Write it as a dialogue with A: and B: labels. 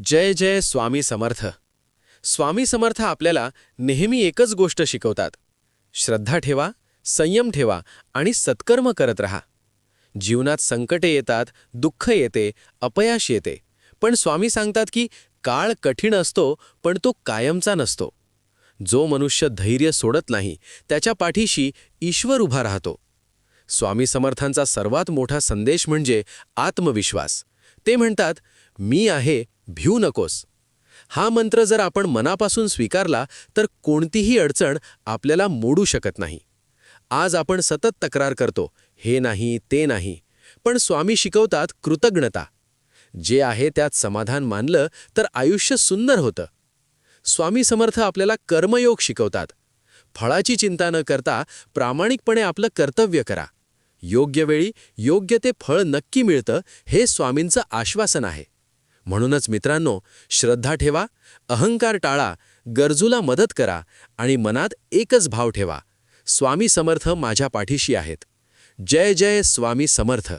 A: जय जय स्वामी समर्थ. स्वामी समर्थ आपल्याला नेहमी एकच गोष्ट शिकवतात. श्रद्धा ठेवा, संयम ठेवा आणि सत्कर्म करत रहा. जीवनात संकटे येतात, दुःख येते, अपयश येते, पण स्वामी सांगतात की काळ कठीण असतो पण तो कायमचा नसतो. जो मनुष्य धैर्य सोडत नाही त्याच्या पाठीशी ईश्वर उभा राहतो. स्वामी समर्थांचा सर्वात मोठा संदेश म्हणजे आत्मविश्वास. ते म्हणतात, मी आहे, भिऊ नकोस. हा मंत्र जर आपण मनापासून स्वीकारला तर कोणतीही अडचण आपल्याला मोडू शकत नाही. आज आपण सतत तक्रार करतो, हे नाही ते नाही, पण स्वामी शिकवतात कृतज्ञता. जे आहे त्यात समाधान मानलं तर आयुष्य सुंदर होतं. स्वामी समर्थ आपल्याला कर्मयोग शिकवतात. फळाची चिंता न करता प्रामाणिकपणे आपलं कर्तव्य करा. योग्य वेळी योग्य ते फळ नक्की मिळतं, हे स्वामींचं आश्वासन आहे. म्हणूनच मित्रांनो, श्रद्धा ठेवा, अहंकार टाळा, गरजूला मदत करा आणि मनात एकच भाव ठेवा, स्वामी समर्थ माझ्या पाठीशी आहेत. जय जय स्वामी समर्थ.